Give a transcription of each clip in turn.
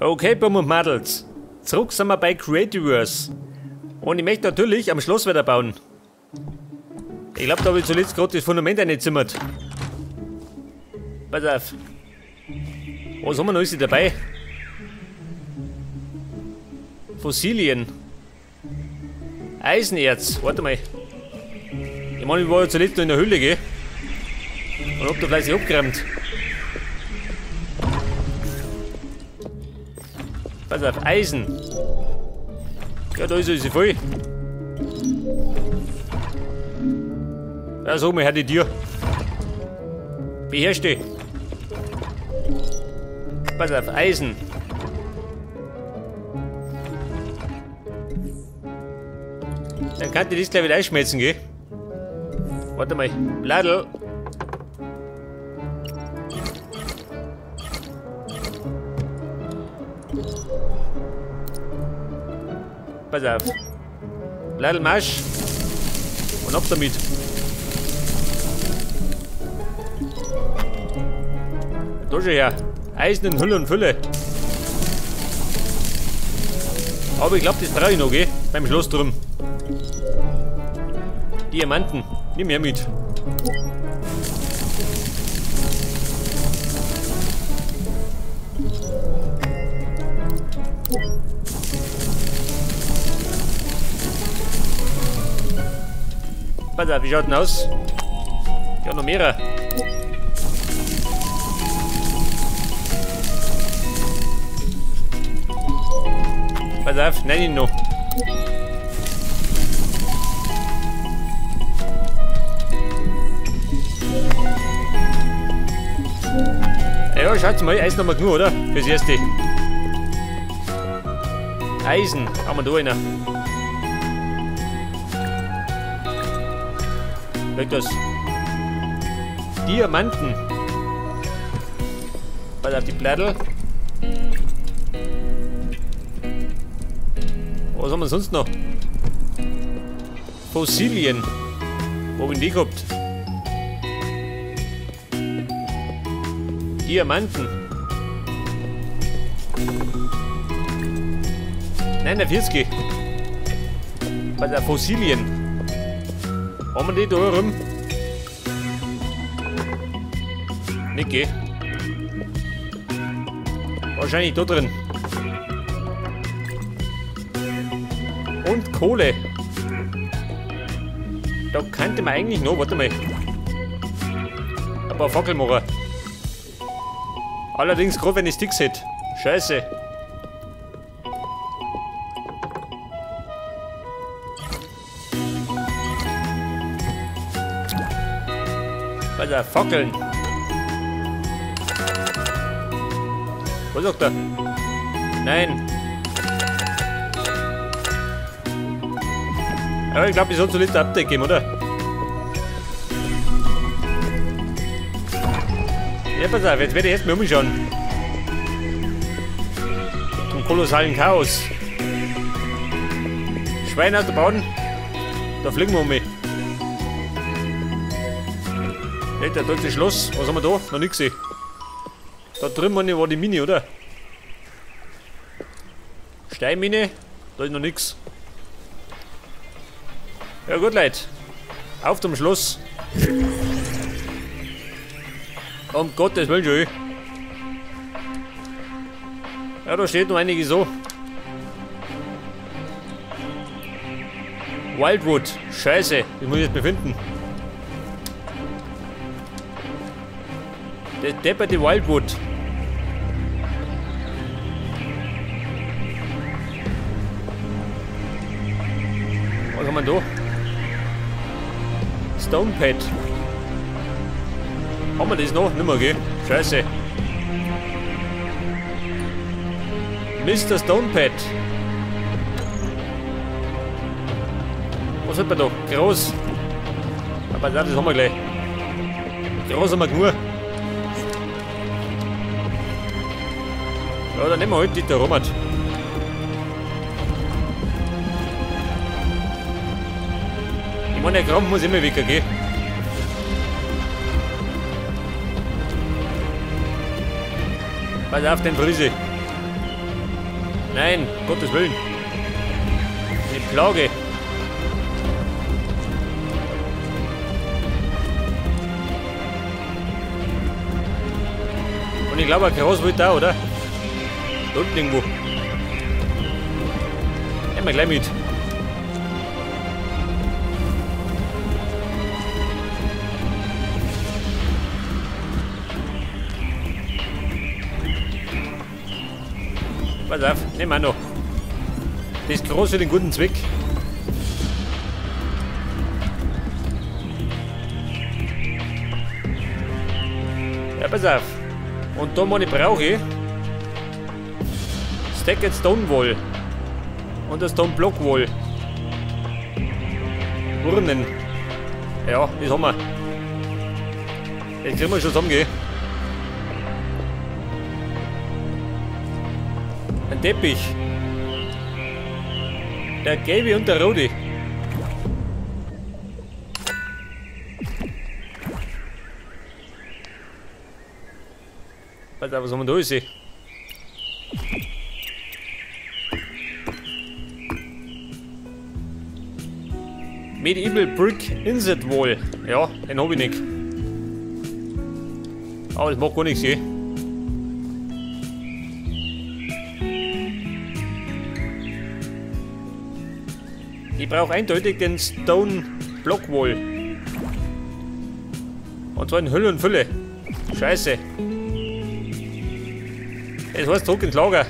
Okay, Bumm und Mädels. Zurück sind wir bei Creativerse. Und ich möchte natürlich am Schloss wieder bauen. Ich glaube, da habe ich zuletzt gerade das Fundament eingezimmert. Pass auf. Was haben wir noch alles dabei? Fossilien. Eisenerz. Warte mal. Ich meine, ich war ja zuletzt noch in der Höhle, gell? Und hab da fleißig abgeräumt. Pass auf, Eisen. Ja, da ist sie voll. Ja, sag mal, her die Tür. Beherrsch dich. Pass auf, Eisen. Dann kann ich das gleich wieder einschmelzen, gell? Warte mal, Bladel. Pass auf. Bladel Marsch. Und ab damit. Da schon her. Eisen in Hülle und Fülle. Aber ich glaube, das brauche ich noch, gell? Beim Schloss drum. Diamanten. Nimm her mit. Pass auf, wie schaut denn aus? Ja, noch mehrere. Pass auf, nein, ihn noch. Ja, schaut mal, Eisen haben wir genug, oder? Fürs Erste. Eisen, haben wir da einer. Weg das. Diamanten. Pass auf die Blättel. Was haben wir sonst noch? Fossilien. Wo haben die gehabt? Diamanten. 49. Bei der Fossilien. Haben wir die da rum? Nicht, gell? Wahrscheinlich da drin. Und Kohle. Da könnte man eigentlich noch, warte mal. Ein paar Fackel machen. Allerdings gerade wenn ich Sticks hätte. Scheiße. Was er Fackeln. Was sagt er? Nein. Aber ich glaube, ich soll so ein Update geben, oder? Ja, pass auf, jetzt werde ich erstmal umschauen. Zum kolossalen Chaos. Schwein aus der Bahn. Da fliegen wir um mich. Nicht, da ist das Schloss. Was haben wir da? Noch nichts gesehen. Da drüben war die Mine, oder? Steinmine. Da ist noch nichts. Ja gut, Leute. Auf zum Schloss. Um Gottes Willen schon. Ja, da steht noch einige so. Wildwood. Scheiße. Das muss ich jetzt befinden. Das depperte Wildwood. Was haben wir da? Stone Pad. Haben wir das noch? Nimmer, gell? Scheiße. Mr. Stonepad. Was hat man da? Groß. Aber das haben wir gleich. Groß haben wir genug. Ja, dann nehmen wir halt die da rum. Ich meine, der Kram muss immer weg, gell? Pass auf den Frise. Nein, Gottes Willen. Eine Plage. Und ich glaube, ein Karos wird da, oder? Da unten irgendwo. Nehmen wir gleich mit. Pass auf, nehmen wir noch. Das ist groß für den guten Zweck. Ja, pass auf. Und da meine brauche ich Stacked Stone Wall und das Stone Block Wall. Urnen. Ja, das haben wir. Jetzt kriegen wir schon zusammen, gell? Ein Teppich. Der gelbe und der rote. Pass auf, was haben wir da gesehen? Medieval Brick Inset Wall. Ja, den habe ich nicht. Aber das macht gar nichts, gell? Ich brauche eindeutig den Stone Block Wall. Und zwar in Hülle und Fülle. Scheiße. Das heißt zurück ins Lager.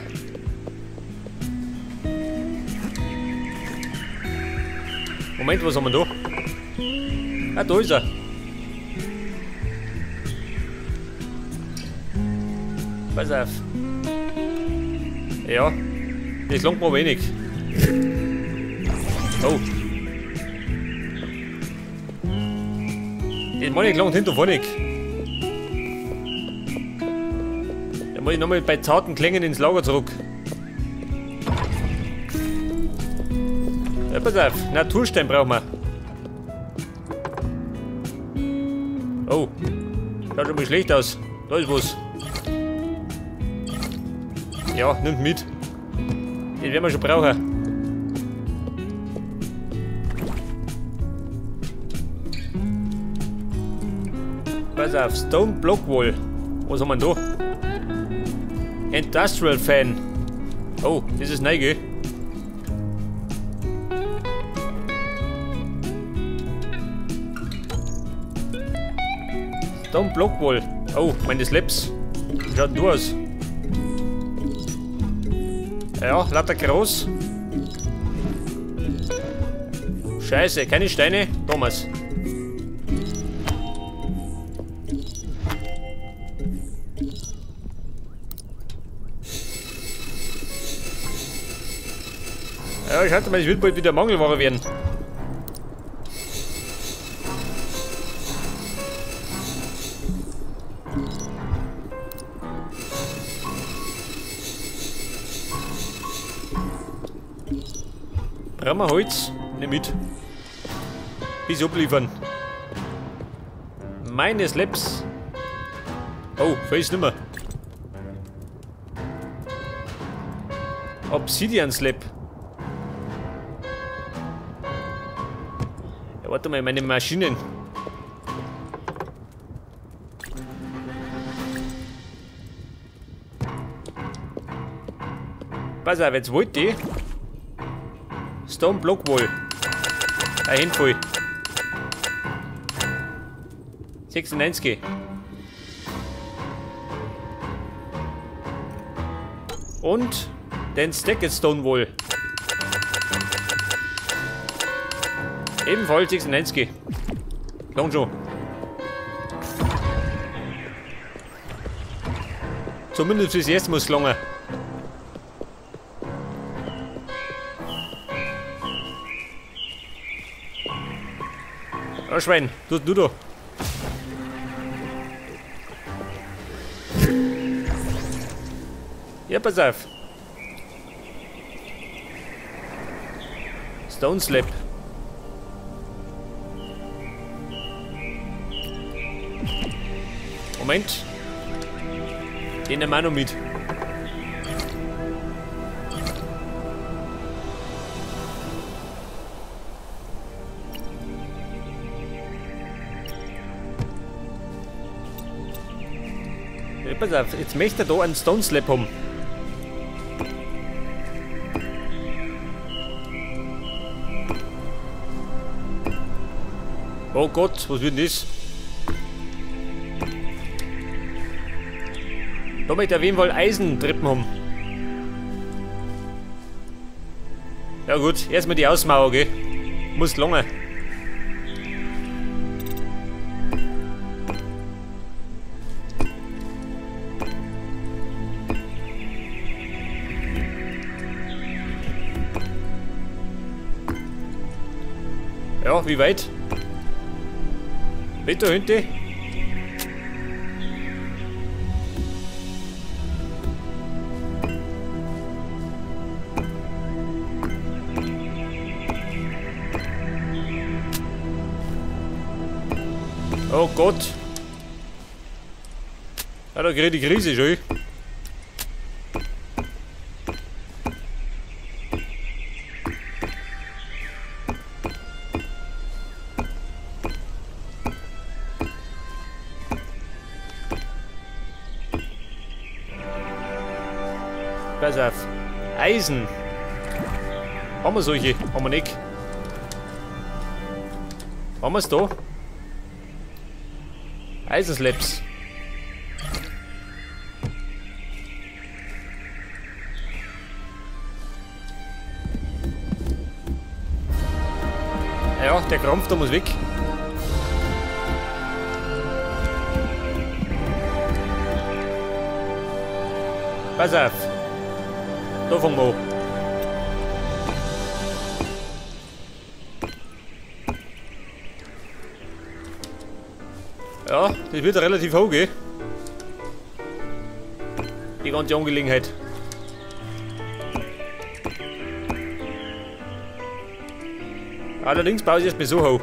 Moment, was haben wir da? Ah, da ist er. Pass auf. Ja, das langt mir wenig. Oh. Das meine ich langt hinter vorne. Da muss ich nochmal bei zarten Klängen ins Lager zurück. Ja, pass auf, Naturstein brauchen wir. Oh, schaut schon mal schlecht aus. Da ist was. Ja, nimmt mit. Den werden wir schon brauchen. Pass auf, Stone Block Wall. Was haben wir da? Industrial Fan. Oh, das ist neu, gell? Stone Block Wall. Oh, meine Slaps. Wie schaut denn du aus? Ja, lauter groß. Scheiße, keine Steine. Thomas. Ja, ich hatte mal, es wird bald wieder Mangelware werden. Brauchen wir Holz? Nimm mit. Bis abliefern. Meine Slaps. Oh, weiß nicht mehr. Obsidian Slab. Ja, warte mal, meine Maschinen. Pass auf, jetzt wollte ich Stone Block Wall. Ein Handvoll. 96. Und den Stacked Stone Wall. Ebenfalls 96. Lang schon. Zumindest fürs erste muss es lange. Ja, Schwein, du da. Ja, pass auf. Stone Slab. Moment. Den nehmen wir noch mit. pass auf, jetzt möchte er da einen Stone Slab haben. Oh Gott, was wird denn das? Da möchte er auf jeden Fall Eisentreppen haben. Ja gut, erstmal die Außenmauer, gell? Muss lange. Ja, wie weit? Weiter hinten. Oh Gott. Ja, da kriege ich die Krise schon. Pass auf. Eisen. Haben wir solche? Haben wir nicht. Haben wir es da? Eisenslabs. Ja, der Krampf da muss weg. Pass auf. Da fangen wir an. Ja, das wird relativ hoch, gell? Die ganze Angelegenheit. Allerdings baue ich es mir so hoch.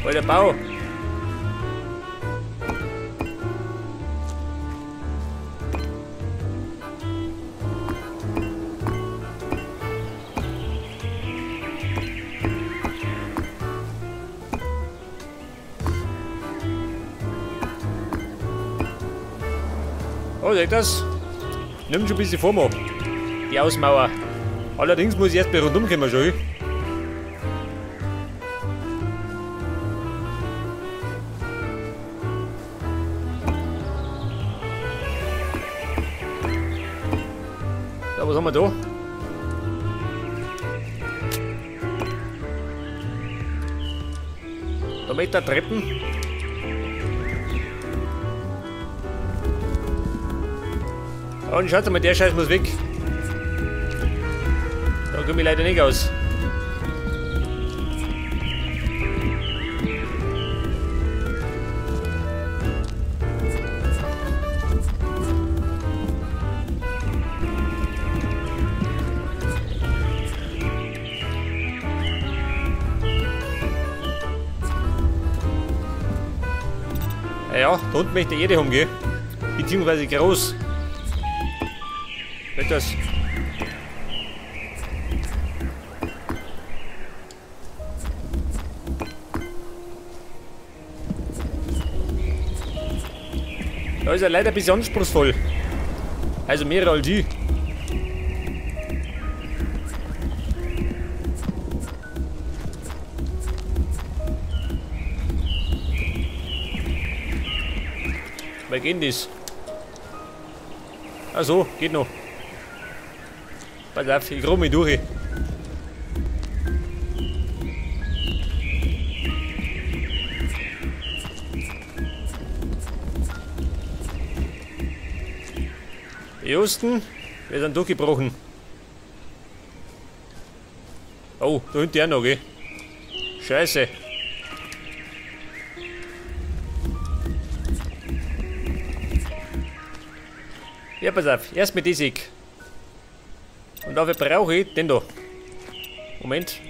Alter Bau. Oh, seht das? Nimmt schon ein bisschen vor mir. Die Außenmauer. Allerdings muss ich erst bei rundum kommen schon. So, was haben wir da? Da mit der Treppen. Und schaut mal, der Scheiß muss weg. Da komme ich leider nicht aus. Ja, da unten möchte jeder umgehen. Beziehungsweise groß. Nicht das. Da ist er leider ein bisschen anspruchsvoll. Also mehr als die. Wer geht denn das? Ach so, geht noch. Pass auf, ich rum mich durch. Justen, wir sind durchgebrochen. Oh, da hinten auch noch, gell? Scheiße. Ja, pass auf, erst mit Essig. Und dafür brauche ich den da. Moment.